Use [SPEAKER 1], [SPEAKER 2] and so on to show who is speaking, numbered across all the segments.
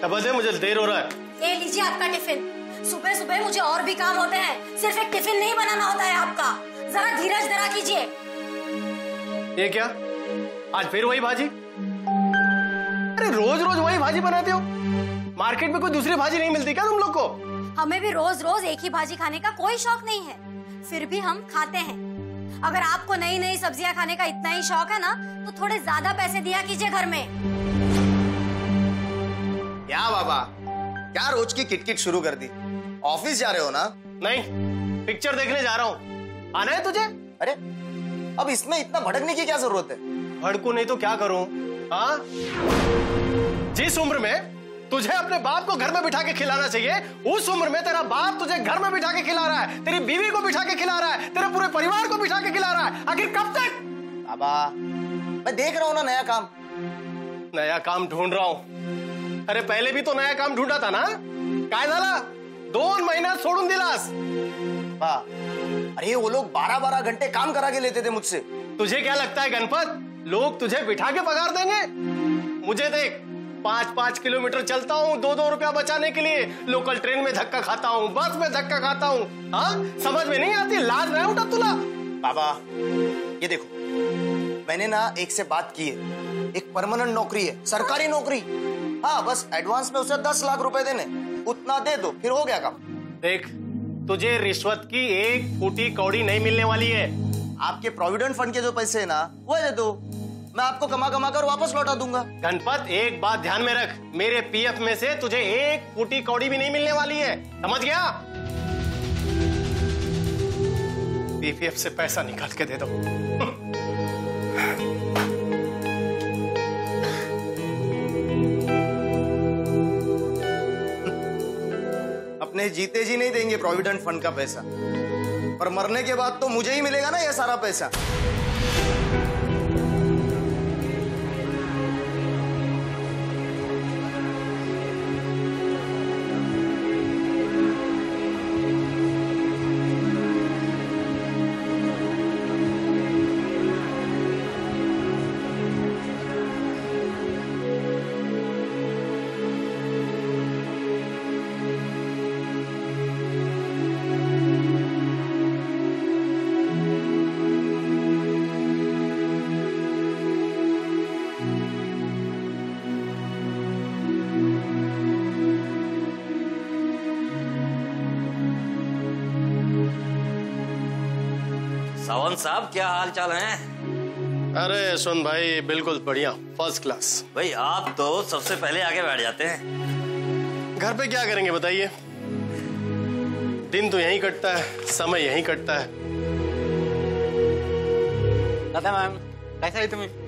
[SPEAKER 1] दे, मुझे देर हो रहा है।
[SPEAKER 2] ये लीजिए आपका टिफिन। सुबह सुबह मुझे और भी काम होते हैं, सिर्फ एक टिफिन नहीं बनाना होता है आपका। जरा धीरज धरा कीजिए।
[SPEAKER 1] ये क्या, आज फिर वही भाजी? अरे रोज रोज वही भाजी बनाते हो? मार्केट में कोई दूसरी भाजी नहीं मिलती क्या तुम लोग को?
[SPEAKER 2] हमें भी रोज रोज एक ही भाजी खाने का कोई शौक नहीं है, फिर भी हम खाते हैं। अगर आपको नई नई सब्जियां खाने का इतना ही शौक है ना, तो थोड़े ज्यादा पैसे दिया कीजिए घर में।
[SPEAKER 3] क्या बाबा, क्या रोज की किटकिट शुरू कर दी? ऑफिस जा रहे हो ना?
[SPEAKER 1] नहीं, पिक्चर देखने जा रहा हूँ। आना है तुझे?
[SPEAKER 3] अरे अब इसमें इतना भड़कने की क्या जरूरत है?
[SPEAKER 1] भड़कू नहीं तो क्या करूं? हाँ, जिस उम्र में तुझे अपने बाप को घर में बिठा के खिलाना चाहिए, उस उम्र में तेरा बाप तुझे घर में बिठा के खिला रहा है, तेरी बीवी को बिठा के खिला रहा है, तेरे पूरे परिवार को बिठा के खिला रहा है। आखिर कब तक?
[SPEAKER 3] बाबा मैं देख रहा हूँ ना नया काम।
[SPEAKER 1] नया काम ढूंढ रहा हूँ। अरे पहले भी तो नया काम ढूंढा था ना, काय झाला? 2 महिन्यात सोडून दिलास।
[SPEAKER 3] अरे वो लोग 12-12 घंटे काम करा के लेते थे मुझसे।
[SPEAKER 1] तुझे क्या लगता है गणपत, लोग तुझे बिठा के पगार देंगे? मुझे देख, 5-5 किलोमीटर चलता हूँ 2-2 रुपया बचाने के लिए। लोकल ट्रेन में धक्का खाता हूँ, बस में धक्का खाता हूँ। हाँ, समझ में नहीं आती? लाज नहीं उठा तुला?
[SPEAKER 3] बाबा ये देखो, मैंने ना एक से बात की है, एक परमानेंट नौकरी है, सरकारी नौकरी। हाँ, बस एडवांस में उसे 10 लाख रुपए देने, उतना दे दो, फिर हो गया काम।
[SPEAKER 1] देख, तुझे रिश्वत की एक फूटी कौड़ी नहीं मिलने वाली है।
[SPEAKER 3] आपके प्रोविडेंट फंड के जो पैसे है ना, वो दे दो, मैं आपको कमा कमा कर वापस लौटा दूंगा।
[SPEAKER 1] गणपत, एक बात ध्यान में रख, मेरे पीएफ में से तुझे एक फूटी कौड़ी भी नहीं मिलने वाली है, समझ गया? पीपीएफ से पैसा निकाल के दे दो।
[SPEAKER 3] अपने जीते जी नहीं देंगे प्रोविडेंट फंड का पैसा, पर मरने के बाद तो मुझे ही मिलेगा ना ये सारा पैसा।
[SPEAKER 4] सावंत साहब, क्या हाल चाल है?
[SPEAKER 1] अरे यशवंत भाई, बिल्कुल बढ़िया, फर्स्ट क्लास।
[SPEAKER 4] भाई आप तो सबसे पहले आगे बैठ जाते हैं।
[SPEAKER 1] घर पे क्या करेंगे बताइए? दिन तो यहीं कटता है, समय यहीं कटता है।
[SPEAKER 5] दादा मैम, कैसा है तुम्हें?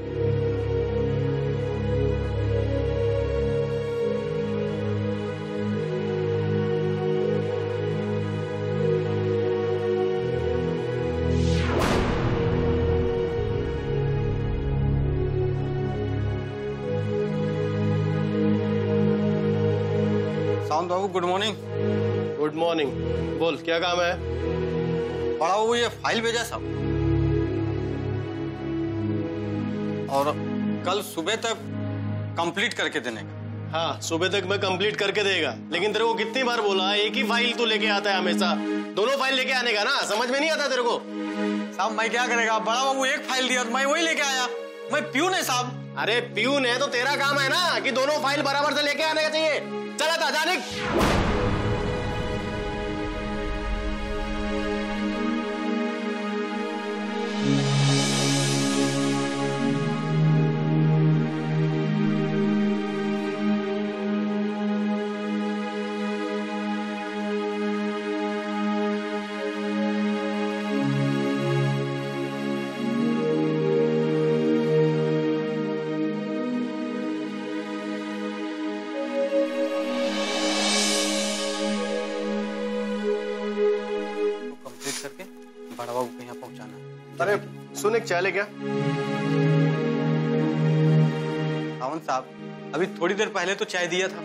[SPEAKER 5] सावंत बाबू, गुड मॉर्निंग।
[SPEAKER 1] Good morning. बोल, क्या काम है?
[SPEAKER 5] बड़ा बाबू ये फाइल भेजा साहब, और कल सुबह तक कंप्लीट करके देने का।
[SPEAKER 1] हाँ, सुबह तक मैं कंप्लीट करके देगा, लेकिन तेरे को कितनी बार बोला, एक ही फाइल तू लेके आता है हमेशा। दोनों फाइल लेके आने का ना, समझ में नहीं आता तेरे को?
[SPEAKER 5] साहब मैं क्या करेगा, बड़ा बाबू एक फाइल दिया तो मैं वही लेके आया। मैं प्यून है साहब।
[SPEAKER 1] अरे प्यून है तो तेरा काम है ना कि दोनों फाइल बराबर से लेके आने का चाहिए। चला था जानिक।
[SPEAKER 5] बड़ा बाबू को यहाँ पहुँचाना।
[SPEAKER 1] अरे सुन, एक चाय ले क्या?
[SPEAKER 5] सावंत साहब, अभी थोड़ी देर पहले तो चाय दिया था।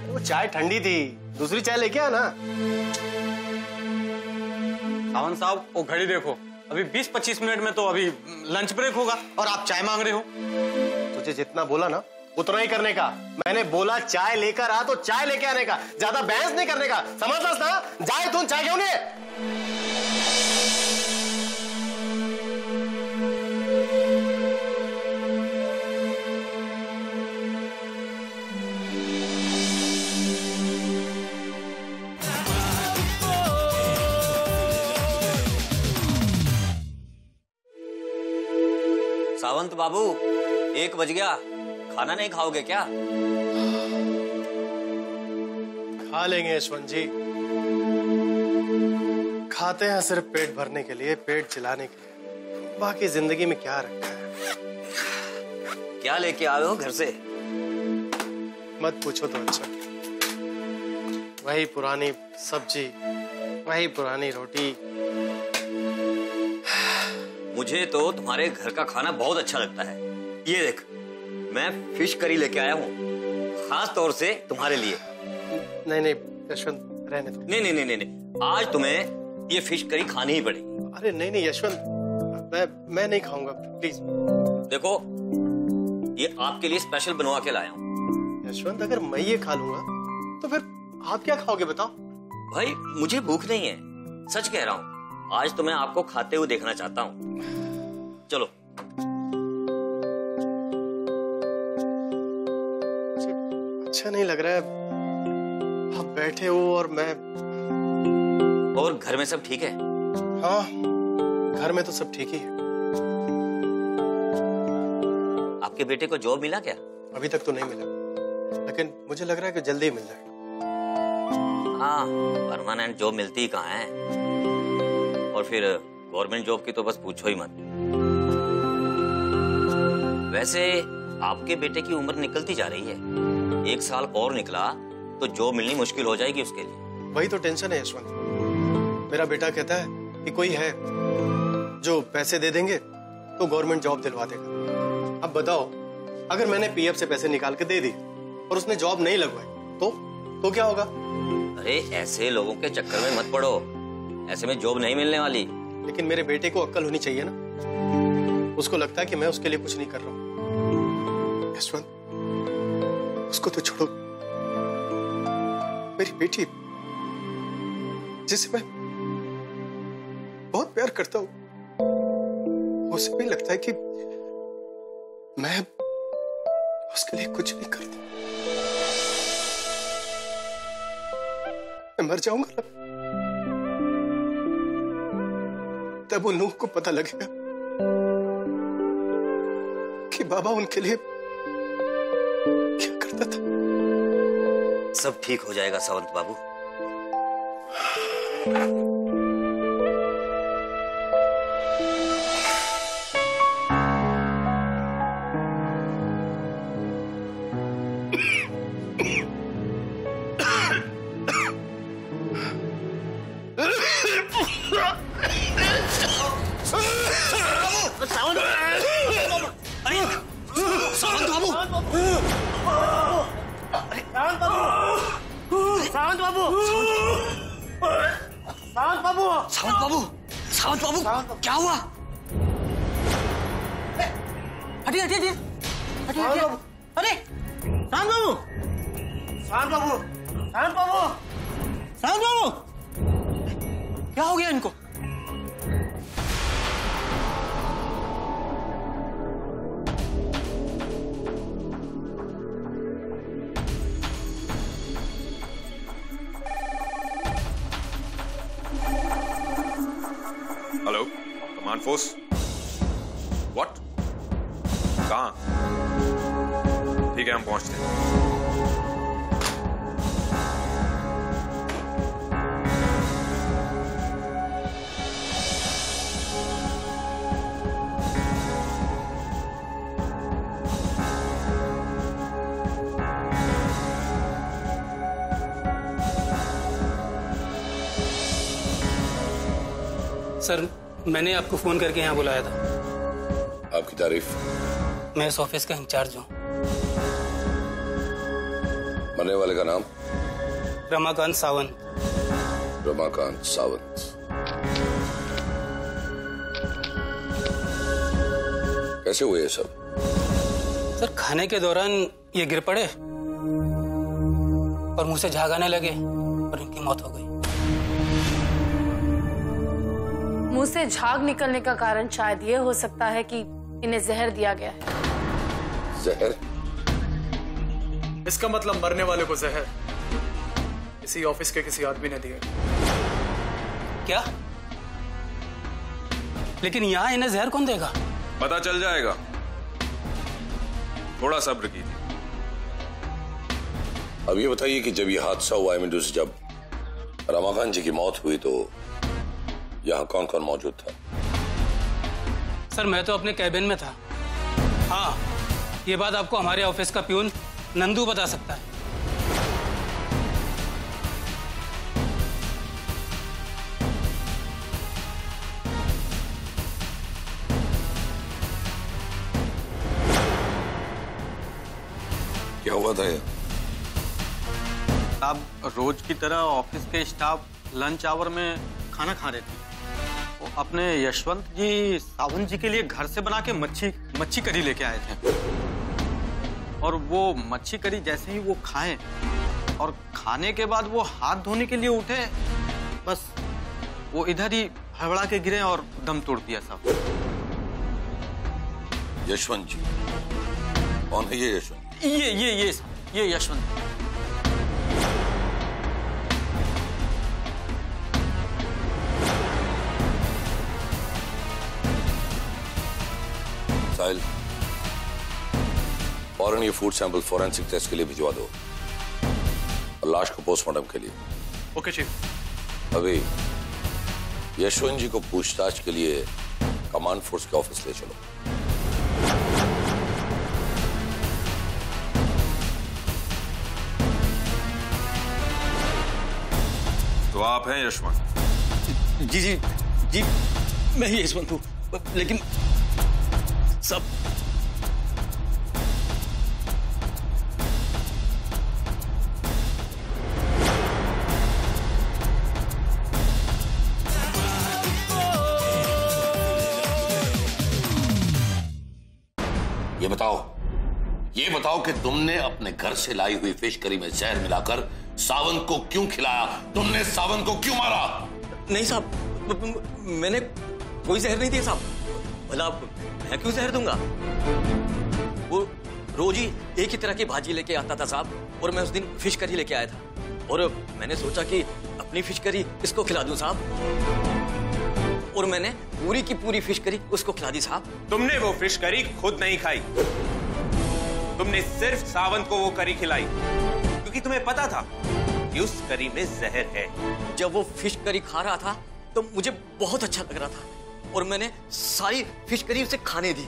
[SPEAKER 1] वो चाय ठंडी थी, दूसरी चाय लेके आ ना।
[SPEAKER 5] सावंत साहब वो घड़ी देखो, अभी 20-25 मिनट में तो अभी लंच ब्रेक होगा और आप चाय मांग रहे हो।
[SPEAKER 1] तुझे जितना बोला ना उतना ही करने का। मैंने बोला चाय लेकर आ तो चाय लेके आने का, ज्यादा बहस नहीं करने का, समझ ना? जाए तू चाय क्यों नहीं?
[SPEAKER 4] सावंत बाबू 1 बज गया, खाना नहीं खाओगे क्या?
[SPEAKER 1] खा लेंगे यशवंत जी, खाते हैं सिर्फ पेट भरने के लिए, पेट चिलाने के लिए, बाकी जिंदगी में क्या रखा है।
[SPEAKER 4] क्या लेके आए हो घर से?
[SPEAKER 1] मत पूछो तो अच्छा। वही पुरानी सब्जी, वही पुरानी रोटी।
[SPEAKER 4] मुझे तो तुम्हारे घर का खाना बहुत अच्छा लगता है। ये देख, मैं फिश करी लेके आया हूँ, खास तौर से तुम्हारे लिए।
[SPEAKER 1] नहीं यशवंत, रहने दो।
[SPEAKER 4] नहीं, आज तुम्हें ये फिश करी खानी ही पड़ेगी।
[SPEAKER 1] अरे नहीं यशवंत, मैं नहीं खाऊंगा, प्लीज।
[SPEAKER 4] देखो, ये आपके लिए स्पेशल बनवा के लाया हूँ।
[SPEAKER 1] यशवंत, अगर मैं ये खा लूंगा तो फिर आप क्या खाओगे बताओ?
[SPEAKER 4] भाई, मुझे भूख नहीं है, सच कह रहा हूँ। आज तो मैं आपको खाते हुए देखना चाहता हूँ। चलो।
[SPEAKER 1] अच्छा नहीं लग रहा है, आप बैठे हो और मैं।
[SPEAKER 4] और घर में सब ठीक है?
[SPEAKER 1] हाँ, घर में तो सब ठीक ही है।
[SPEAKER 4] आपके बेटे को जॉब मिला क्या?
[SPEAKER 1] अभी तक तो नहीं मिला, लेकिन मुझे लग रहा है कि जल्दी ही मिल जाएगा।
[SPEAKER 4] हाँ, परमानेंट जॉब मिलती ही कहाँ है, और फिर गवर्नमेंट जॉब की तो बस पूछो ही मत। वैसे आपके बेटे की उम्र निकलती जा रही है, 1 साल और निकला तो जॉब मिलनी मुश्किल हो जाएगी उसके लिए।
[SPEAKER 1] वही तो टेंशन है यशवंत। मेरा बेटा कहता है कि कोई है जो पैसे दे देंगे तो गवर्नमेंट जॉब दिलवा देगा। अब बताओ, अगर मैंने पीएफ से पैसे निकाल के दे दिए और उसने जॉब नहीं लगवाई तो क्या होगा?
[SPEAKER 4] अरे ऐसे लोगों के चक्कर में मत पड़ो, ऐसे में जॉब नहीं मिलने वाली।
[SPEAKER 1] लेकिन मेरे बेटे को अक्ल होनी चाहिए ना। उसको लगता है कि मैं उसके लिए कुछ नहीं कर रहा हूँ। यशवंत, उसको तो छोड़ो, मेरी बेटी जिसे मैं बहुत प्यार करता हूँ, उसे भी लगता है कि मैं उसके लिए कुछ नहीं करता। मैं मर जाऊंगा ना, तब उन लोगों को पता लगेगा कि बाबा उनके लिए क्या करता था।
[SPEAKER 4] सब ठीक हो जाएगा सावंत बाबू। सावंत बाबू, क्या हुआ?
[SPEAKER 6] हटिए। अरे सावंत बाबू, क्या हो गया इनको?
[SPEAKER 7] Hello, command force. व्हाट? कहाँ? ठीक है, हम पहुंचते हैं।
[SPEAKER 6] सर, मैंने आपको फोन करके यहाँ बुलाया था।
[SPEAKER 8] आपकी तारीफ।
[SPEAKER 6] मैं इस ऑफिस का इंचार्ज हूँ।
[SPEAKER 8] मरने वाले का नाम?
[SPEAKER 6] रमाकांत सावंत।
[SPEAKER 8] रमाकांत सावंत। कैसे हुए ये सब?
[SPEAKER 6] सर, खाने के दौरान ये गिर पड़े और मुंह से झाग आने लगे और इनकी मौत हो गई।
[SPEAKER 9] मुंह से झाग निकलने का कारण शायद ये हो सकता है कि इन्हें जहर दिया गया है।
[SPEAKER 8] जहर?
[SPEAKER 1] इसका मतलब मरने वाले को जहर इसी ऑफिस के किसी आदमी ने दिया।
[SPEAKER 6] क्या? लेकिन यहाँ इन्हें जहर कौन देगा?
[SPEAKER 7] पता चल जाएगा, थोड़ा सब्र कीजिए।
[SPEAKER 8] अब ये बताइए कि जब ये हादसा हुआ जब रमाकांत जी की मौत हुई तो यहाँ कौन कौन मौजूद था?
[SPEAKER 6] सर मैं तो अपने कैबिन में था। हाँ, ये बात आपको हमारे ऑफिस का प्यून नंदू बता सकता है।
[SPEAKER 8] क्या हुआ था ये?
[SPEAKER 5] अब रोज की तरह ऑफिस के स्टाफ लंच आवर में खाना खा रहे थे। वो अपने यशवंत जी सावंत जी के लिए घर से बना के मच्छी करी लेके आए थे। और वो मच्छी करी जैसे ही वो खाएं और खाने के बाद वो हाथ धोने के लिए उठे, बस वो इधर ही हड़बड़ा के गिरे और दम तोड़ दिया साहब।
[SPEAKER 8] यशवंत जी? कौन है ये यशवंत?
[SPEAKER 5] ये यशवंत।
[SPEAKER 8] साहिल, फौरन ये फूड सैंपल फॉरेंसिक टेस्ट के लिए भिजवा दो और लाश को पोस्टमार्टम के लिए।
[SPEAKER 1] Okay chief.
[SPEAKER 8] अभी यशवंत जी को पूछताछ के लिए कमांड फोर्स के ऑफिस ले चलो।
[SPEAKER 7] तो आप हैं यशवंत?
[SPEAKER 4] जी जी जी, मैं ही यशवंत हूँ, लेकिन सब
[SPEAKER 8] ये बताओ कि तुमने अपने घर से लाई हुई फिश करी में जहर मिलाकर सावंत को क्यों खिलाया? तुमने सावंत को क्यों मारा?
[SPEAKER 4] नहीं साहब, मैंने कोई जहर नहीं दिया साहब। भला मैं क्यों जहर दूंगा? वो रोज ही एक ही तरह की भाजी लेके आता था साहब, और मैं उस दिन फिश करी लेके आया था और मैंने सोचा कि अपनी फिश करी इसको खिला दूं साहब, और मैंने पूरी की पूरी फिश करी उसको खिला दी साहब।
[SPEAKER 7] तुमने वो फिश करी खुद नहीं खाई, तुमने सिर्फ सावंत को वो करी खिलाई क्योंकि तुम्हें पता था कि उस करी में जहर है।
[SPEAKER 4] जब वो फिश करी खा रहा था तो मुझे बहुत अच्छा लग रहा था और मैंने सारी फिश करी उसे खाने दी।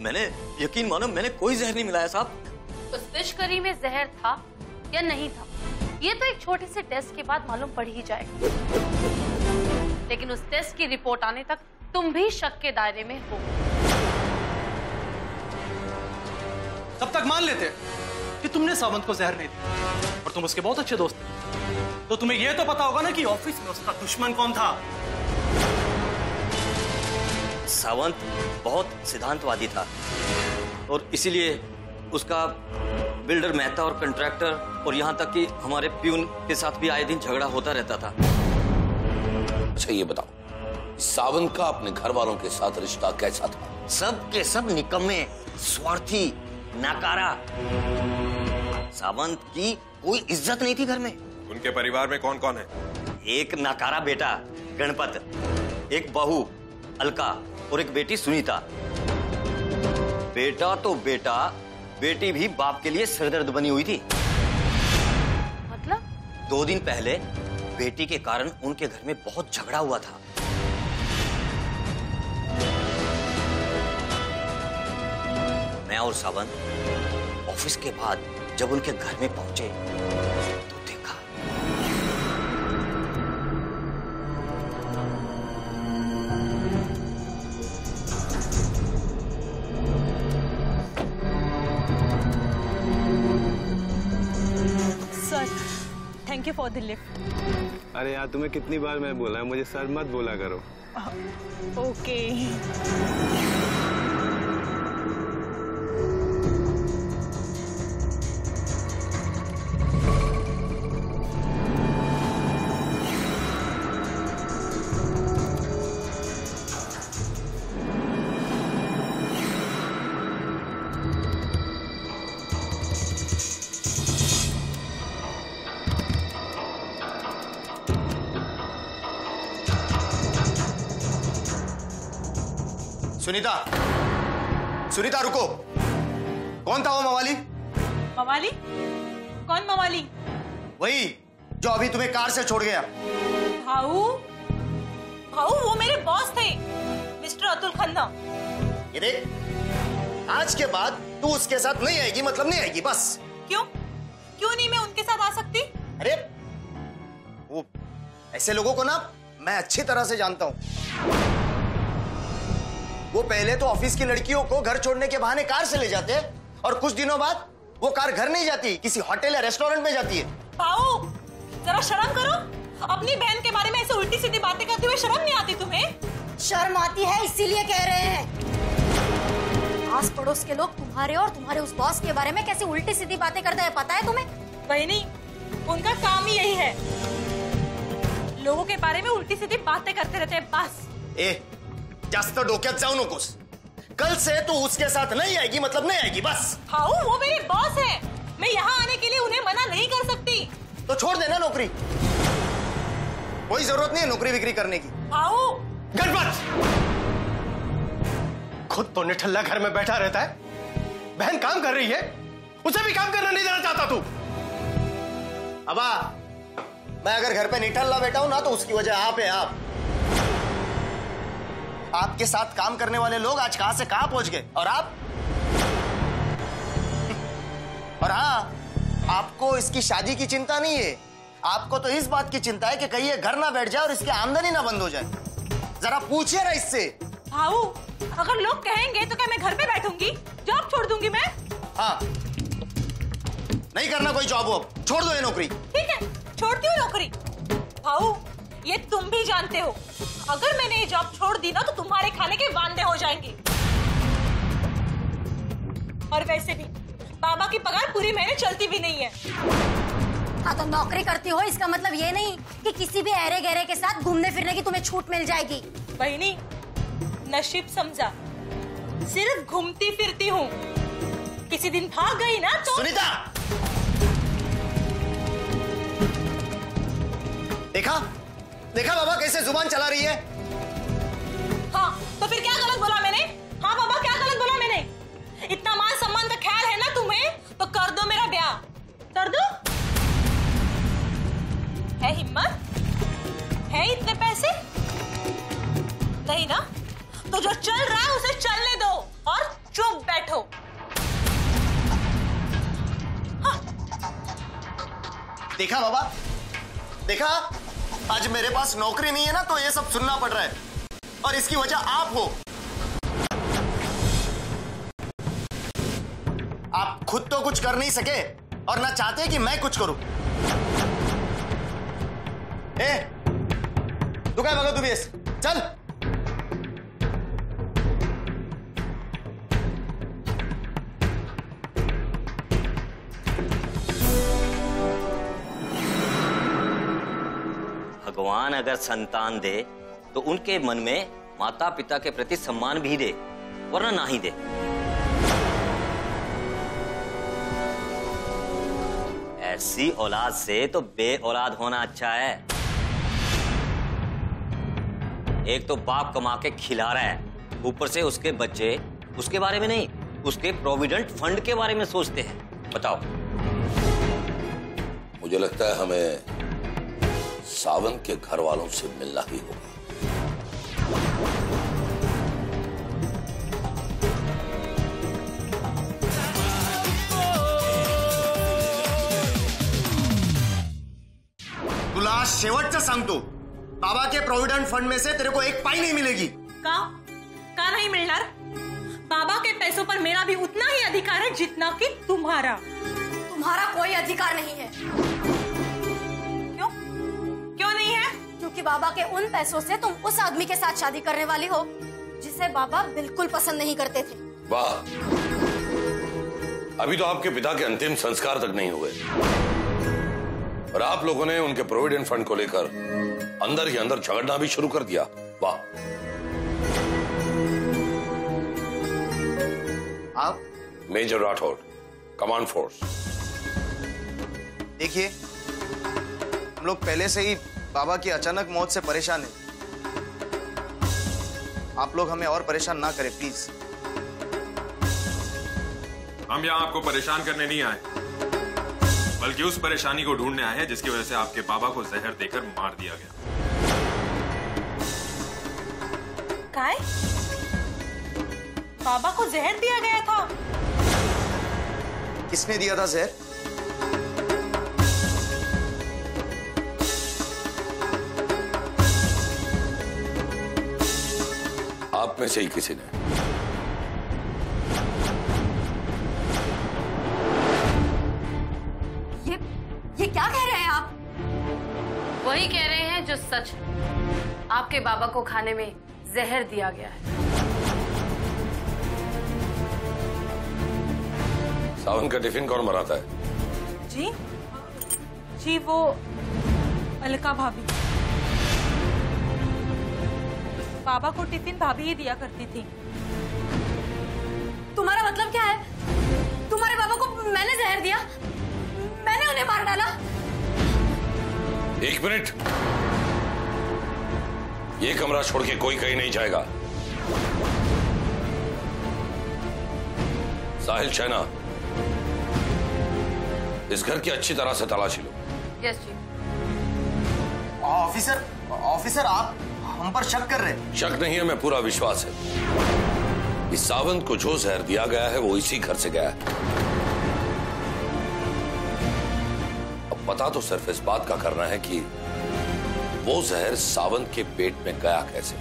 [SPEAKER 4] मैंने यकीन मानो, मैंने कोई जहर नहीं मिलाया साहब।
[SPEAKER 9] उस फिश करी में जहर था या नहीं था, ये तो एक छोटे से टेस्ट के बाद मालूम पड़ ही जाएगा, लेकिन उस टेस्ट की रिपोर्ट आने तक तुम भी शक के दायरे में हो।
[SPEAKER 1] तब तक मान लेते कि तुमने सावंत को जहर नहीं दिया और तुम उसके बहुत अच्छे दोस्त थे, तो तुम्हें यह तो पता होगा ना कि ऑफिस में उसका दुश्मन कौन था।
[SPEAKER 4] सावंत बहुत सिद्धांतवादी था और इसीलिए उसका बिल्डर मेहता और कंट्रैक्टर और यहाँ तक कि हमारे प्यून के साथ भी आए दिन झगड़ा होता रहता था।
[SPEAKER 8] अच्छा ये बताओ, सावंत का अपने घर वालों के साथ रिश्ता कैसा था?
[SPEAKER 4] सब के सब निकम्मे, स्वार्थी, नाकारा। सावंत की कोई इज्जत नहीं थी घर में।
[SPEAKER 7] उनके परिवार में कौन कौन है?
[SPEAKER 4] एक नाकारा बेटा गणपत, एक बहू अलका और एक बेटी सुनीता। बेटा तो बेटा, बेटी भी बाप के लिए सिरदर्द बनी हुई थी।
[SPEAKER 9] मतलब
[SPEAKER 4] 2 दिन पहले बेटी के कारण उनके घर में बहुत झगड़ा हुआ था। मैं और सावंत ऑफिस के बाद जब उनके घर में पहुंचे तो देखा।
[SPEAKER 10] Sir, thank you for the lift.
[SPEAKER 11] अरे यार, तुम्हें कितनी बार मैं बोला है मुझे सर मत बोला करो।
[SPEAKER 10] ओके।
[SPEAKER 3] सुनीता, सुनीता रुको। कौन था वो मवाली?
[SPEAKER 10] मवाली? कौन मवाली?
[SPEAKER 3] वही जो अभी तुम्हें कार से छोड़ गया।
[SPEAKER 10] भाऊ, भाऊ वो मेरे बॉस थे, मिस्टर अतुल खन्ना।
[SPEAKER 3] ये देख, आज के बाद तू उसके साथ नहीं आएगी, मतलब नहीं आएगी, बस।
[SPEAKER 10] क्यों? क्यों नहीं मैं उनके साथ आ सकती?
[SPEAKER 3] अरे वो ऐसे लोगों को ना मैं अच्छी तरह से जानता हूं। वो पहले तो ऑफिस की लड़कियों को घर छोड़ने के बहाने कार से ले जाते हैं और कुछ दिनों बाद वो कार घर नहीं जाती, किसी होटल या रेस्टोरेंट में जाती है।
[SPEAKER 10] भाऊ, जरा शर्म करो। अपनी बहन के बारे में ऐसे उल्टी सीधी बातें करते हुए शर्म नहीं आती तुम्हें?
[SPEAKER 2] शर्म आती है, इसीलिए कह रहे हैं। आस पड़ोस के लोग तुम्हारे और तुम्हारे उस बॉस के बारे में कैसे उल्टी सीधी बातें करते हैं, पता है तुम्हें?
[SPEAKER 10] बहनी, उनका काम ही यही है, लोगों के बारे में उल्टी सीधी बातें करते रहते हैं, बस।
[SPEAKER 3] जास्त डोक्यात जाऊ नकोस। कल से तू उसके साथ नहीं आएगी, मतलब नहीं आएगी, बस।
[SPEAKER 10] भाऊ, वो मेरे बॉस है, मैं यहाँ आने के लिए उन्हें मना नहीं कर सकती।
[SPEAKER 3] तो छोड़ देना नौकरी, कोई जरूरत नहीं है नौकरी बिक्री करने की।
[SPEAKER 10] भाऊ,
[SPEAKER 1] गणपत, खुद तो निठल्ला घर में बैठा रहता है, बहन काम कर रही है, उसे भी काम करना नहीं देना चाहता तू।
[SPEAKER 3] अबा, मैं अगर घर पे निठल्ला बैठा हूं ना तो उसकी वजह आप है। आपके साथ काम करने वाले लोग आज कहां से कहां पहुंच गए, और आप? और हाँ, आपको इसकी शादी की चिंता नहीं है, आपको तो इस बात की चिंता है कि कहीं ये घर ना बैठ जाए और इसकी आमदनी ना बंद हो जाए। जरा पूछिए ना इससे।
[SPEAKER 10] भाऊ, अगर लोग कहेंगे तो क्या मैं घर पे बैठूंगी? जॉब छोड़ दूंगी मैं?
[SPEAKER 3] हाँ, नहीं करना कोई जॉब वॉब, छोड़ दो ये नौकरी।
[SPEAKER 10] ठीक है, छोड़ती हूँ नौकरी। भाऊ, ये तुम भी जानते हो, अगर मैंने ये जॉब छोड़ दी ना तो तुम्हारे खाने के वांदे हो जाएंगे। और वैसे भी बाबा की पगार पूरी महीने चलती भी नहीं है।
[SPEAKER 2] हाँ, तो नौकरी करती हो इसका मतलब ये नहीं कि किसी भी ऐरे गहरे के साथ घूमने फिरने की तुम्हें छूट मिल जाएगी।
[SPEAKER 10] बहनी, नसीब समझा, सिर्फ घूमती फिरती हूँ, किसी दिन भाग गई ना तो।
[SPEAKER 3] सुनीता, देखा देखा बाबा कैसे जुबान चला रही है।
[SPEAKER 10] हाँ, तो फिर क्या गलत बोला मैंने? हाँ बाबा, क्या गलत बोला मैंने? इतना मान सम्मान का ख्याल है ना तुम्हें, तो कर दो मेरा ब्याह। कर दो? है हिम्मत? है इतने पैसे? नहीं ना? तो जो चल रहा है उसे चलने दो और चुप बैठो। हाँ।
[SPEAKER 3] देखा बाबा, देखा, आज मेरे पास नौकरी नहीं है ना तो ये सब सुनना पड़ रहा है, और इसकी वजह आप हो। आप खुद तो कुछ कर नहीं सके और ना चाहते कि मैं कुछ करूं। तू क्या मगा, तू भी ऐसे चल।
[SPEAKER 4] भगवान अगर संतान दे तो उनके मन में माता पिता के प्रति सम्मान भी दे, वरना ना ही दे। ऐसी औलाद से तो बे औलाद होना अच्छा है। एक तो बाप कमा के खिला रहा है, ऊपर से उसके बच्चे उसके बारे में नहीं, उसके प्रोविडेंट फंड के बारे में सोचते हैं। बताओ।
[SPEAKER 8] मुझे लगता है हमें सावंत के घर वालों से मिलना ही होगा।
[SPEAKER 3] तुला शेवटचं सांगतो, बाबा के प्रोविडेंट फंड में से तेरे को एक पाई नहीं मिलेगी।
[SPEAKER 10] का नहीं मिलना? बाबा के पैसों पर मेरा भी उतना ही अधिकार है जितना कि तुम्हारा।
[SPEAKER 2] तुम्हारा कोई अधिकार नहीं है।
[SPEAKER 10] क्यों? क्यों नहीं है?
[SPEAKER 2] क्योंकि बाबा के उन पैसों से तुम उस आदमी के साथ शादी करने वाली हो जिसे बाबा बिल्कुल पसंद नहीं करते थे।
[SPEAKER 8] वाह, अभी तो आपके पिता के अंतिम संस्कार तक नहीं हुए और आप लोगों ने उनके प्रोविडेंट फंड को लेकर अंदर ही अंदर झगड़ना भी शुरू कर दिया। वाह।
[SPEAKER 3] आप?
[SPEAKER 8] Major Rathore, command force.
[SPEAKER 3] देखिए, हम लोग पहले से ही बाबा की अचानक मौत से परेशान हैं। आप लोग हमें और परेशान ना करें प्लीज।
[SPEAKER 7] हम यहाँ आपको परेशान करने नहीं आए, बल्कि उस परेशानी को ढूंढने आए हैं जिसकी वजह से आपके बाबा को जहर देकर मार दिया गया।
[SPEAKER 10] काय? बाबा को जहर दिया गया था?
[SPEAKER 3] किसने दिया था जहर?
[SPEAKER 8] आप में से ही किसी ने।
[SPEAKER 2] ये क्या कह रहे हैं आप?
[SPEAKER 9] वही कह रहे हैं जो सच है। आपके बाबा को खाने में जहर दिया गया है।
[SPEAKER 8] सावन का टिफिन कौन बनाता है?
[SPEAKER 10] जी जी वो अलका भाभी। बाबा को टिफिन भाभी ही दिया करती थी।
[SPEAKER 2] तुम्हारा मतलब क्या है? तुम्हारे बाबा को मैंने जहर दिया? मैंने उन्हें मार डाला?
[SPEAKER 8] एक मिनट, ये कमरा छोड़ के कोई कहीं नहीं जाएगा। साहिल, शैना, इस घर की अच्छी तरह से तलाशी लो।
[SPEAKER 9] यस जी।
[SPEAKER 3] ऑफिसर आप हम पर शक कर रहे हैं?
[SPEAKER 8] शक नहीं है, मैं पूरा विश्वास है। इस सावंत को जो जहर दिया गया है वो इसी घर से गया है। अब पता तो सिर्फ इस बात का करना है कि वो जहर सावंत के पेट में गया कैसे।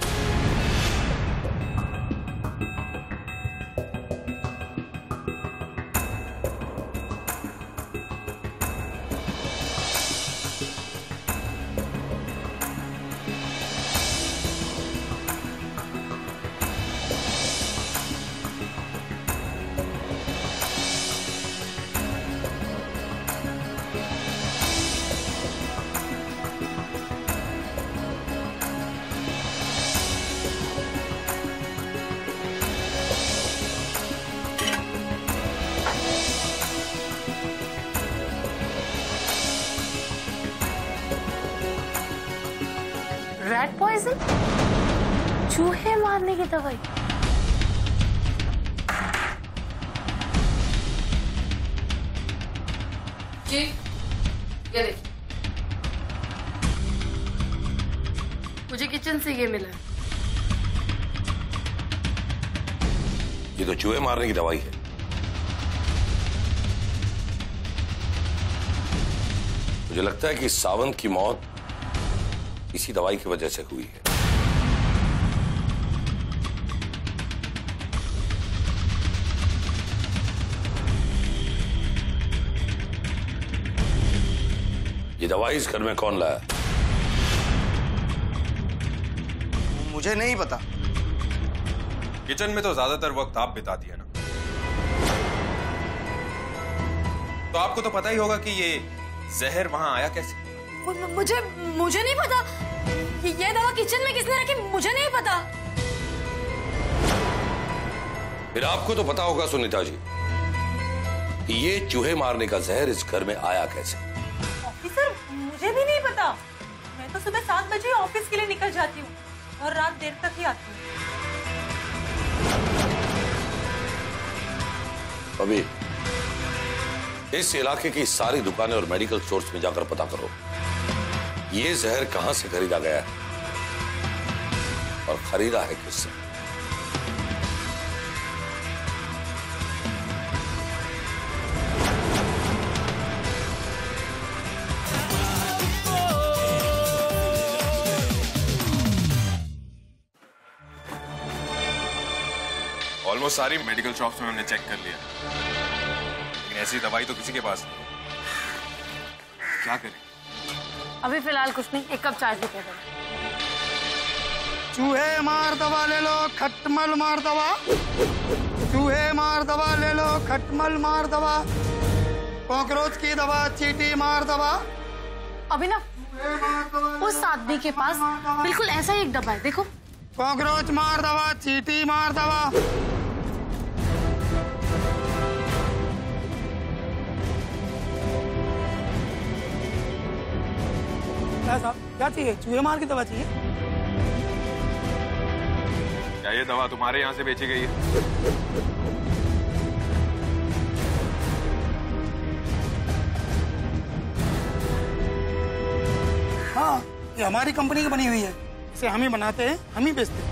[SPEAKER 9] Rat poison? चूहे मारने की दवाई? जी, ये देखिए, मुझे किचन से ये मिला।
[SPEAKER 8] ये तो चूहे मारने की दवाई है। मुझे लगता है कि सावंत की मौत इसी दवाई की वजह से हुई है। ये दवाई इस घर में कौन लाया?
[SPEAKER 3] मुझे नहीं पता।
[SPEAKER 7] किचन में तो ज्यादातर वक्त आप बिता दिया ना, तो आपको तो पता ही होगा कि ये जहर वहां आया कैसे।
[SPEAKER 2] मुझे नहीं पता। ये दवा किचन में किसने रखी मुझे नहीं पता।
[SPEAKER 8] फिर आपको तो पता होगा सुनीता जी कि ये चूहे मारने का जहर इस घर में आया कैसे।
[SPEAKER 10] ऑफिसर, मुझे भी नहीं पता। मैं तो सुबह 7 बजे ऑफिस के लिए निकल जाती हूँ और रात देर तक ही आती हूँ।
[SPEAKER 8] अभी इस इलाके की सारी दुकानें और मेडिकल स्टोर्स में जाकर पता करो ये जहर कहां से खरीदा गया है और खरीदा है किससे।
[SPEAKER 7] ऑलमोस्ट सारी मेडिकल शॉप्स में हमने चेक कर लिया, लेकिन ऐसी दवाई तो किसी के पास नहीं। क्या करें?
[SPEAKER 9] अभी फिलहाल कुछ नहीं, एक कप चाय भी दे दो।
[SPEAKER 12] चूहे मार दवा ले लो, खटमल मार दवा। चूहे मार दवा ले लो, खटमल मार दवा। कॉकरोच की दवा, चींटी मार दवा।
[SPEAKER 9] अभी ना उस आदमी के पास बिल्कुल ऐसा ही एक डब्बा है, देखो।
[SPEAKER 12] कॉकरोच मार दवा, चींटी मार दवा। क्या साहब, क्या चाहिए? चूहे मार की दवा चाहिए?
[SPEAKER 7] क्या क्या ये दवा तुम्हारे यहाँ से बेची गई है?
[SPEAKER 12] हाँ, ये हमारी कंपनी की बनी हुई है। इसे हम ही बनाते हैं, हम ही बेचते हैं।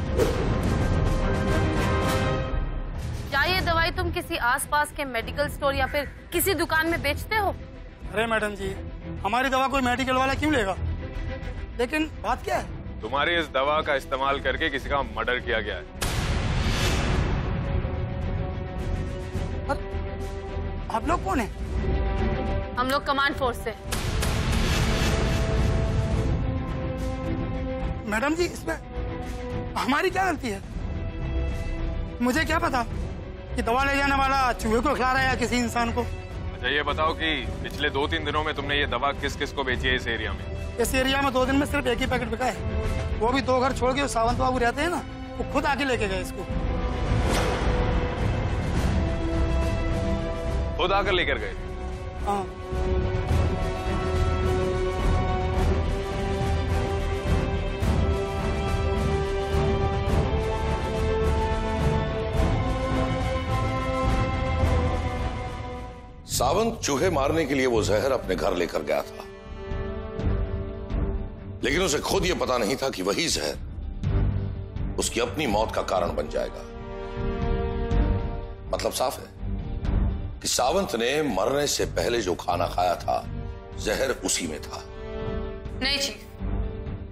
[SPEAKER 9] क्या ये दवाई तुम किसी आसपास के मेडिकल स्टोर या फिर किसी दुकान में बेचते हो?
[SPEAKER 12] अरे मैडम जी, हमारी दवा कोई मेडिकल वाला क्यों लेगा? लेकिन बात क्या है?
[SPEAKER 7] तुम्हारी इस दवा का इस्तेमाल करके किसी का मर्डर किया गया है।
[SPEAKER 12] आप लोग कौन हैं?
[SPEAKER 9] हम लोग कमांड फोर्स से।
[SPEAKER 12] मैडम जी, इसमें हमारी क्या गलती है? मुझे क्या पता कि दवा ले जाने वाला चूहे को खिला रहा है या किसी इंसान को।
[SPEAKER 7] अच्छा ये बताओ कि पिछले 2-3 दिनों में तुमने ये दवा किस किस को बेची है इस एरिया में?
[SPEAKER 12] इस एरिया में 2 दिन में सिर्फ एक ही पैकेट बिका है। वो भी 2 घर छोड़ के सावंत बाबू रहते हैं ना, वो खुद आके लेके गए इसको।
[SPEAKER 7] खुद आकर लेकर गए?
[SPEAKER 12] हाँ।
[SPEAKER 8] सावंत चूहे मारने के लिए वो जहर अपने घर लेकर गया था, लेकिन उसे खुद यह पता नहीं था कि वही जहर उसकी अपनी मौत का कारण बन जाएगा। मतलब साफ है कि सावंत ने मरने से पहले जो खाना खाया था, जहर उसी में था।
[SPEAKER 9] नहीं चीफ,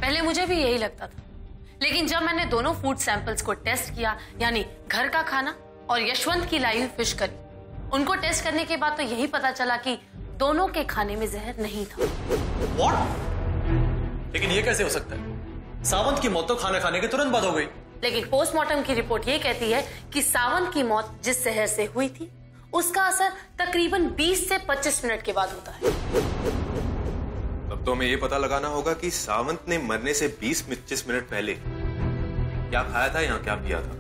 [SPEAKER 9] पहले मुझे भी यही लगता था, लेकिन जब मैंने दोनों फूड सैंपल्स को टेस्ट किया, यानी घर का खाना और यशवंत की लाई हुई फिश करी, उनको टेस्ट करने के बाद तो यही पता चला कि दोनों के खाने में जहर नहीं था।
[SPEAKER 1] What? लेकिन ये कैसे हो सकता है? सावंत की मौत तो खाना खाने के तुरंत बाद हो गई।
[SPEAKER 9] लेकिन पोस्टमार्टम की रिपोर्ट ये कहती है कि सावंत की मौत जिस जहर से हुई थी, उसका असर तकरीबन 20 से 25 मिनट के बाद होता है।
[SPEAKER 7] तब तो हमें ये पता लगाना होगा कि सावंत ने मरने से 20-25 मिनट पहले क्या खाया था या क्या पिया था।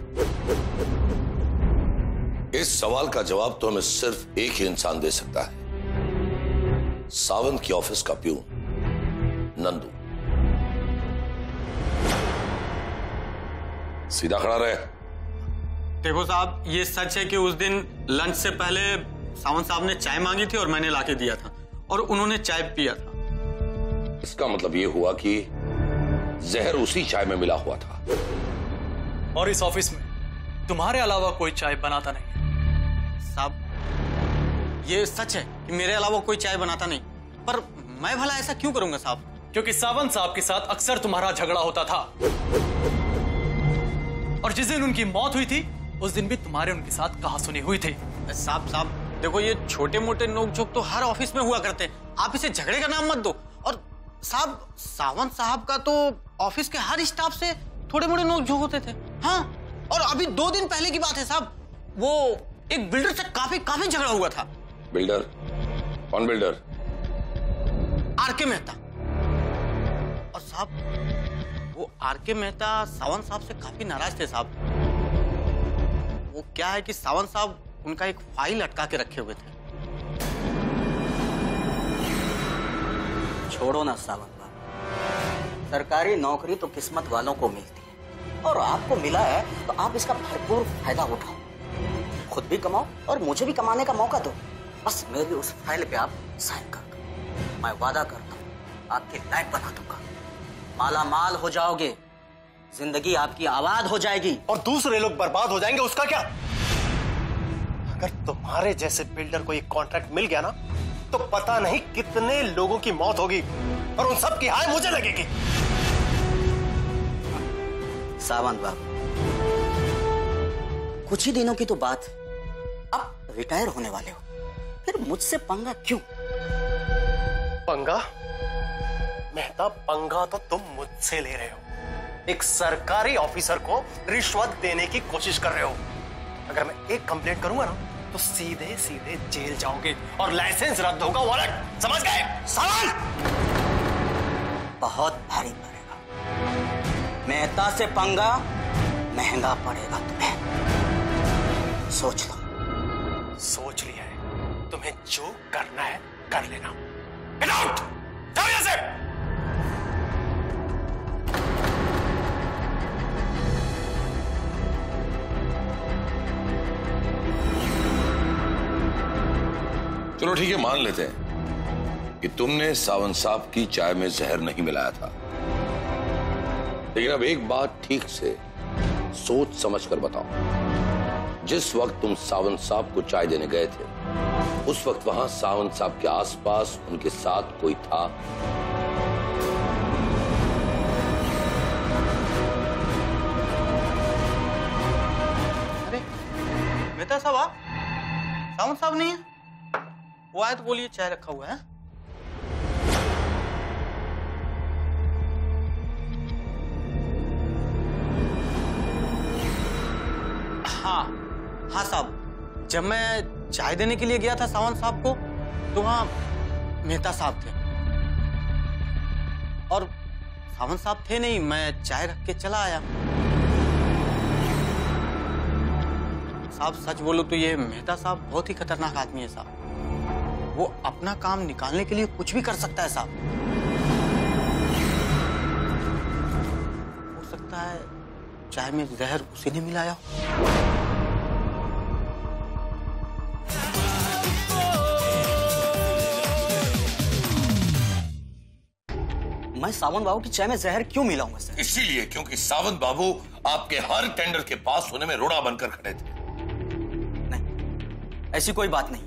[SPEAKER 8] इस सवाल का जवाब तो हमें सिर्फ एक ही इंसान दे सकता है, सावंत की ऑफिस का प्यून नंदू। सीधा खड़ा रहे।
[SPEAKER 5] देखो साहब, ये सच है कि उस दिन लंच से पहले सावंत साहब ने चाय मांगी थी और मैंने लाके दिया था, और उन्होंने चाय पिया था।
[SPEAKER 8] इसका मतलब ये हुआ कि जहर उसी चाय में मिला हुआ था।
[SPEAKER 1] और इस ऑफिस में तुम्हारे अलावा कोई चाय बनाता नहीं।
[SPEAKER 5] साहब, ये सच है कि मेरे अलावा कोई चाय बनाता नहीं, पर मैं भला ऐसा क्यों करूंगा साहब?
[SPEAKER 1] क्योंकि सावंत साहब के साथ अक्सर तुम्हारा झगड़ा होता था, और जिस दिन उनकी मौत हुई थी उस दिन भी तुम्हारे उनके साथ कहासुनी हुई थी।
[SPEAKER 5] साहब देखो, ये छोटे मोटे नोकझोंक तो हर ऑफिस में हुआ करते हैं, आप इसे झगड़े का नाम मत दो। और साहब, सावंत साहब का तो ऑफिस के हर स्टाफ से थोड़े मोटे नोकझोंक होते थे। हाँ, और अभी 2 दिन पहले की बात है साहब, वो एक बिल्डर से काफी झगड़ा हुआ था।
[SPEAKER 8] बिल्डर? कौन बिल्डर?
[SPEAKER 5] आरके मेहता। और साहब, वो आरके मेहता सावंत साहब से काफी नाराज थे साहब। वो क्या है कि सावंत साहब उनका एक फाइल अटका के रखे हुए थे।
[SPEAKER 13] छोड़ो ना सावंत बाबू, सरकारी नौकरी तो किस्मत वालों को मिलती है, और आपको मिला है तो आप इसका भरपूर फायदा उठाओ, खुद भी कमाओ और मुझे भी कमाने का मौका दो। बस मेरी उस फाइल पे आप साइन कर दो, मैं वादा करता हूँ आपकी लाइफ बना दूंगा, माला माल हो जाओगे, जिंदगी आपकी आबाद हो जाएगी।
[SPEAKER 1] और दूसरे लोग बर्बाद हो जाएंगे, उसका क्या? अगर तुम्हारे जैसे बिल्डर को एक कॉन्ट्रैक्ट मिल गया ना, तो पता नहीं कितने लोगों की मौत होगी, और उन सब की हाय मुझे लगेगी।
[SPEAKER 13] सावंत बाबू, कुछ ही दिनों की तो बात है, अब रिटायर होने वाले हो, फिर मुझसे पंगा क्यों?
[SPEAKER 1] पंगा? मेहता, पंगा तो तुम मुझसे ले रहे हो। एक सरकारी ऑफिसर को रिश्वत देने की कोशिश कर रहे हो। अगर मैं एक कंप्लेंट करूंगा ना, तो सीधे सीधे जेल जाओगे और लाइसेंस रद्द होगा, वारंट, समझ गए? सवाल
[SPEAKER 13] बहुत भारी पड़ेगा, मेहता से पंगा महंगा पड़ेगा तुम्हें, सोच लो।
[SPEAKER 1] सोच लिया है, तुम्हें जो करना है कर लेना। Get out! जाओ यहां से!
[SPEAKER 8] चलो ठीक है, मान लेते हैं कि तुमने सावंत साहब की चाय में जहर नहीं मिलाया था, लेकिन अब एक बात ठीक से सोच समझ कर बताओ। जिस वक्त तुम सावंत साहब को चाय देने गए थे, उस वक्त वहां सावंत साहब के आसपास उनके साथ कोई था?
[SPEAKER 5] अरे मेहता साहब, आप सावंत साहब नहीं है? वो आए तो बोलिए चाय रखा हुआ है। हाँ साहब, जब मैं चाय देने के लिए गया था सावंत साहब को, तो वहां मेहता साहब थे और सावंत साहब थे नहीं। मैं चाय रख के चला आया। साहब सच बोलो तो ये मेहता साहब बहुत ही खतरनाक आदमी है साहब। वो अपना काम निकालने के लिए कुछ भी कर सकता है साहब। हो सकता है चाय में जहर उसी ने मिलाया हो।
[SPEAKER 13] मैं सावंत बाबू की चाय में जहर क्यों मिलाऊंगा सर?
[SPEAKER 8] इसीलिए क्योंकि सावंत बाबू आपके हर टेंडर के पास होने में रोड़ा बनकर खड़े थे।
[SPEAKER 13] नहीं, ऐसी कोई बात नहीं।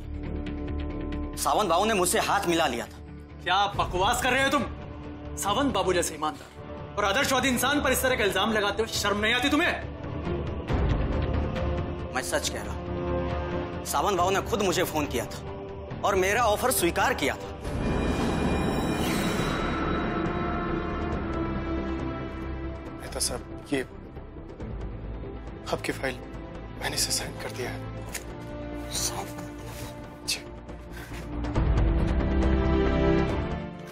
[SPEAKER 13] सावंत बाबू ने मुझसे हाथ मिला लिया था।
[SPEAKER 14] क्या बकवास कर रहे हो तुम? सावंत बाबू जैसे ईमानदार और आदर्शवादी इंसान पर इस तरह का इल्जाम लगाते हो शर्म नहीं आती तुम्हें?
[SPEAKER 13] मैं सच कह रहा हूं। सावंत बाबू ने खुद मुझे फोन किया था और मेरा ऑफर स्वीकार किया था।
[SPEAKER 1] मेहता साहब, ये आपकी फाइल मैंने से साइन कर दिया है। जी।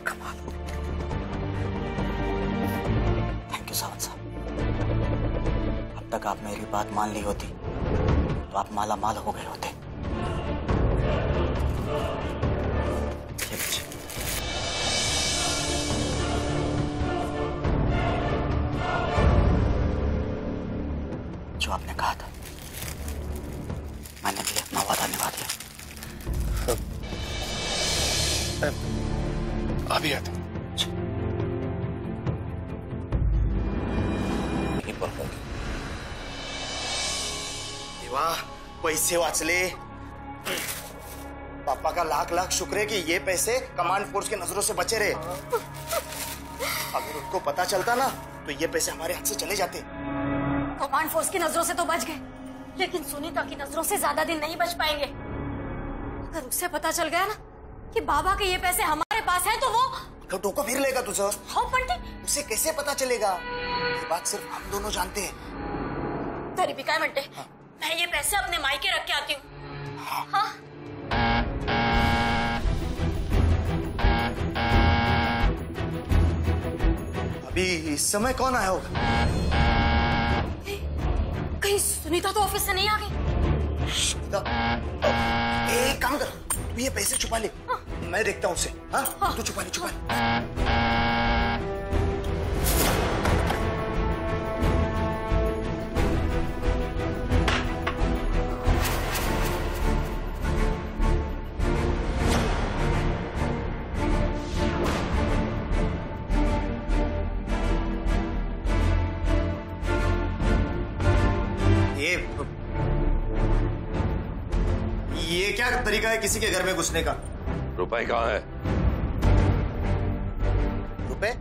[SPEAKER 13] कमाल। थैंक यू सावंत साहब। अब तक आप मेरी बात मान ली होती तो आप माला माल हो गए होते। जो आपने कहा था मैंने भी अपना वादा निभा दिया।
[SPEAKER 1] अभी आता हूं।
[SPEAKER 3] वाह, पैसे वाचले। पापा का लाख लाख शुक्र है कि ये पैसे कमांड फोर्स के नजरों से बचे रहे। अगर उनको पता चलता ना तो ये पैसे हमारे हाथ से चले जाते।
[SPEAKER 2] कमांड फोर्स की नजरों से तो बच गए, लेकिन सुनीता की नजरों से ज्यादा दिन नहीं बच पाएंगे। अगर उसे पता चल गया ना कि बाबा के ये पैसे हमारे पास हैं, तो वो
[SPEAKER 3] टोको फिर लेगा तुझे।
[SPEAKER 2] हाँ पंडित,
[SPEAKER 3] उसे कैसे पता चलेगा? ये बात सिर्फ हम दोनों जानते हैं।
[SPEAKER 2] तरी भी काय म्हणते, मैं ये पैसे अपने मायके रख के आती हूँ। हाँ।
[SPEAKER 3] अभी इस समय कौन आया होगा?
[SPEAKER 2] कहीं सुनीता तो ऑफिस से नहीं आ गई?
[SPEAKER 3] सुनीता, एक काम कर, तू ये पैसे छुपा ले। मैं देखता हूँ उसे। हाँ, तू छुपा ले, छुपा ले। ये क्या तरीका है किसी के घर में घुसने का?
[SPEAKER 8] रुपए कहाँ है?
[SPEAKER 3] रुपए?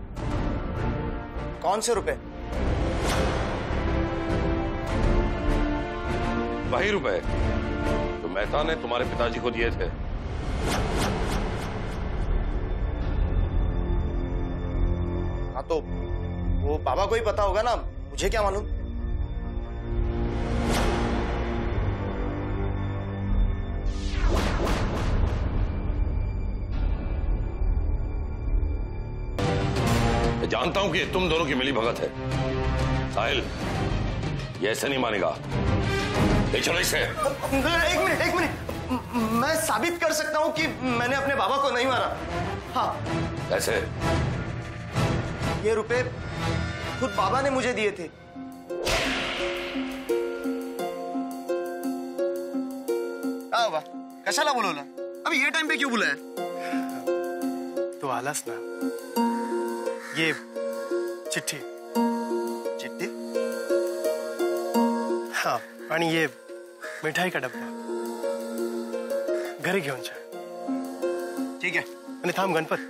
[SPEAKER 3] कौन से रुपए?
[SPEAKER 8] वही रुपए जो मेहता ने तुम्हारे पिताजी को दिए थे।
[SPEAKER 3] हाँ तो वो बाबा को ही पता होगा ना, मुझे क्या मालूम।
[SPEAKER 8] मैं जानता हूं कि ये तुम दोनों की मिली भगत है। साहिल, ये ऐसे नहीं मानेगा। ले चलो इसे।
[SPEAKER 3] एक मिनट, मैं साबित कर सकता हूं कि मैंने अपने बाबा को नहीं मारा। हाँ।
[SPEAKER 8] कैसे?
[SPEAKER 3] ये रुपए खुद बाबा ने मुझे दिए थे। कशाला बोलवलं? अभी ये टाइम पे क्यों बुलाया?
[SPEAKER 1] तो आलस ना, ये चिट्ठी।
[SPEAKER 3] चिट्ठी?
[SPEAKER 1] हाँ, आणि ये मिठाई का डब्बा घरी घेऊन जा।
[SPEAKER 3] ठीक है।
[SPEAKER 1] आणि थांब गणपत,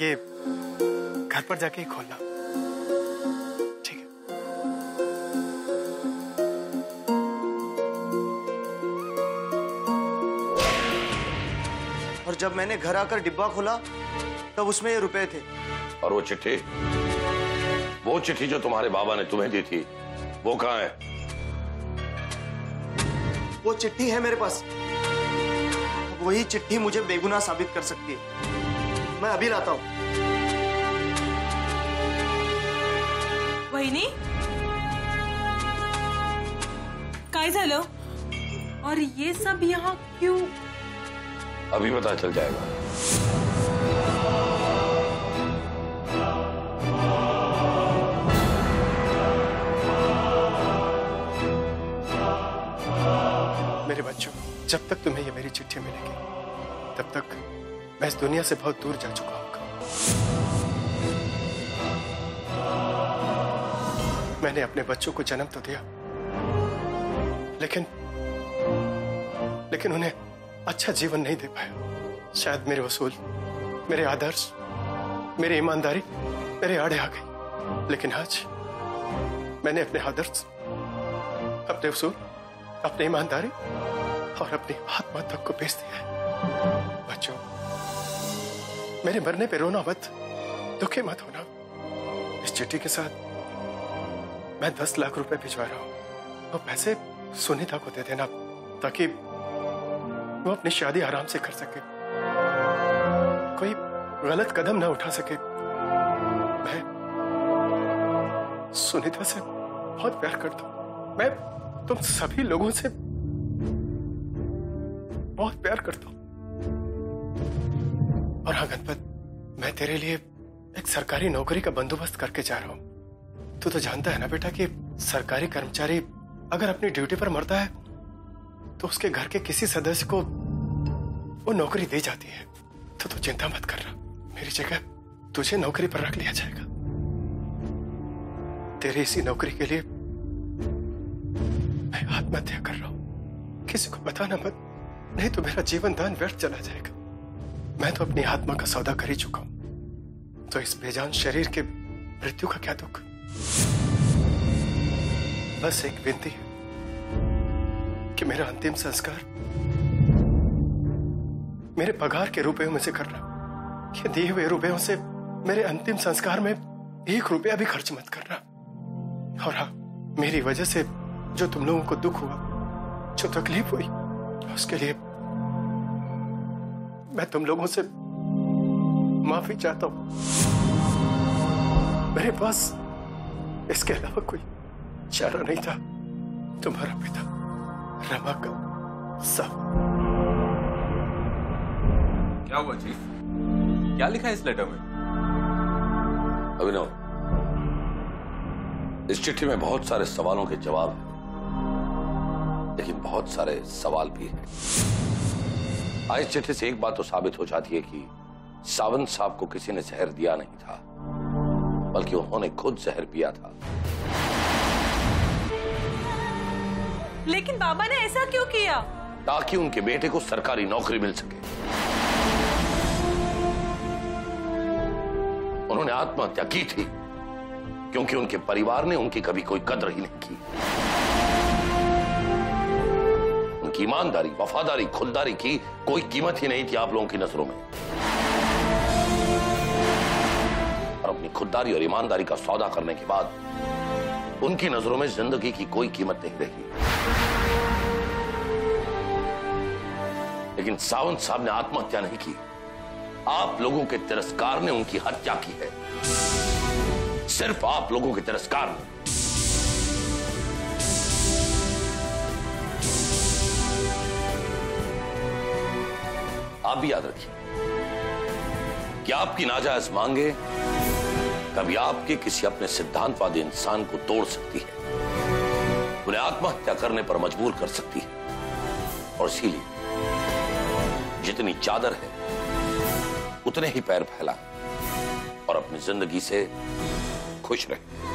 [SPEAKER 1] ये घर पर जाके ही खोलना। ठीक है।
[SPEAKER 3] और जब मैंने घर आकर डिब्बा खोला तब उसमें ये रुपए थे।
[SPEAKER 8] और वो चिट्ठी जो तुम्हारे बाबा ने तुम्हें दी थी, वो कहाँ है?
[SPEAKER 3] वो चिट्ठी है मेरे पास। वही चिट्ठी मुझे बेगुनाह साबित कर सकती है। मैं अभी लाता हूं।
[SPEAKER 10] वहिनी, काय झालं? और ये सब यहाँ क्यों?
[SPEAKER 8] अभी पता चल जाएगा।
[SPEAKER 1] मेरे बच्चों, जब तक तुम्हें ये मेरी चिट्ठी मिलेगी, तब तक मैं इस दुनिया से बहुत दूर जा चुका हूँ। मैंने अपने बच्चों को जन्म तो दिया, लेकिन उन्हें अच्छा जीवन नहीं दे पाया। शायद मेरे उसूल, मेरे आदर्श, मेरी ईमानदारी मेरे आड़े आ गई। लेकिन आज मैंने अपने आदर्श, अपने उसूल, अपनी ईमानदारी और अपनी आत्मा तक को बेच दिया है। बच्चों, मेरे मरने पे रोना मत, दुखी मत होना। इस चिट्ठी के साथ मैं 10 लाख रुपए भिजवा रहा हूं। वो पैसे सुनीता को दे देना, ताकि वो अपनी शादी आराम से कर सके, कोई गलत कदम ना उठा सके। मैं सुनीता से बहुत प्यार करता हूं। मैं तुम सभी लोगों से बहुत प्यार करता हूं। और हाँ गणपत, मैं तेरे लिए एक सरकारी नौकरी का बंदोबस्त करके जा रहा हूं। तू तो जानता है ना बेटा कि सरकारी कर्मचारी अगर अपनी ड्यूटी पर मरता है तो उसके घर के किसी सदस्य को वो नौकरी दी जाती है। तो तू चिंता मत कर रहा, मेरी जगह तुझे नौकरी पर रख लिया जाएगा। तेरी इसी नौकरी के लिए मैं आत्महत्या कर रहा हूं। किसी को बताना मत, नहीं तो मेरा जीवन दान व्यर्थ चला जाएगा। मैं तो अपनी आत्मा का सौदा कर ही चुका हूं, तो इस बेजान शरीर के मृत्यु का क्या दुख। बस एक विनती है कि मेरा अंतिम संस्कार मेरे पगार के रुपयों में से करना। ये दिए हुए रुपयों से मेरे अंतिम संस्कार में 1 रुपया भी खर्च मत करना। और हाँ, मेरी वजह से जो तुम लोगों को दुख हुआ, जो तकलीफ हुई, उसके लिए मैं तुम लोगों से माफी चाहता हूं। मेरे पास इसके अलावा कोई चारा नहीं था। तुम्हारा पिता रमा का सब।
[SPEAKER 7] क्या हुआ चीफ? क्या लिखा है इस लेटर में?
[SPEAKER 8] अभिनव, इस चिट्ठी में बहुत सारे सवालों के जवाब हैं, लेकिन बहुत सारे सवाल भी हैं। आज इस चिट्ठी से एक बात तो साबित हो जाती है कि सावंत साहब को किसी ने जहर दिया नहीं था, बल्कि उन्होंने खुद जहर पिया था।
[SPEAKER 10] लेकिन बाबा ने ऐसा क्यों किया?
[SPEAKER 8] ताकि उनके बेटे को सरकारी नौकरी मिल सके। उन्होंने आत्महत्या की थी क्योंकि उनके परिवार ने उनकी कभी कोई कदर ही नहीं की। उनकी ईमानदारी, वफादारी, खुददारी की कोई कीमत ही नहीं थी आप लोगों की नजरों में। और अपनी खुददारी और ईमानदारी का सौदा करने के बाद उनकी नजरों में जिंदगी की कोई कीमत नहीं रही। लेकिन सावंत साहब ने आत्महत्या नहीं की, आप लोगों के तिरस्कार ने उनकी हत्या की है। सिर्फ आप लोगों के तिरस्कार ने। आप भी याद रखिए कि आपकी नाजायज मांगे कभी आपके किसी अपने सिद्धांतवादी इंसान को तोड़ सकती है, उन्हें आत्महत्या करने पर मजबूर कर सकती है। और इसीलिए जितनी चादर है उतने ही पैर फैलाएं और अपनी जिंदगी से खुश रहें।